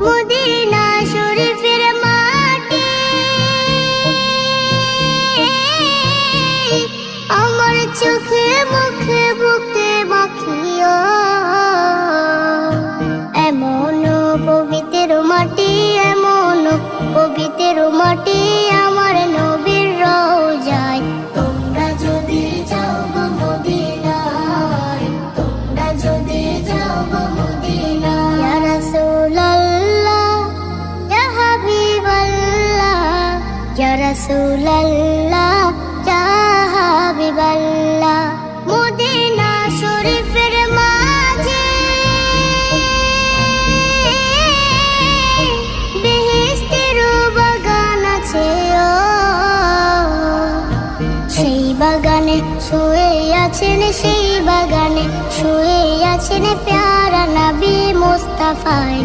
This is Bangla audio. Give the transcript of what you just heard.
মদিনা শরীফের মাটি আমার চোখে মুখে বুকে মাখিও। এমন পবিত্র মাটি, এমন পবিত্র মাটি আমার নবীর রওজায়। তোমরা যদি যাও গো মদিনায়, তোমরা যদি যাও গো মদিনায়। ইয়া রাসূলুল্লাহ, ইয়া হাবিবাল্লাহ, ইয়া রাসূলুল্লাহ, ইয়া হাবিবাল্লাহ। মদিনা শরীফের মাঝে বেহেশতের বাগান আছে ও। সেই বাগানে শুয়ে আছেন, সেই বাগানে শুয়ে আছেন প্যারা নবী মুস্তাফায়।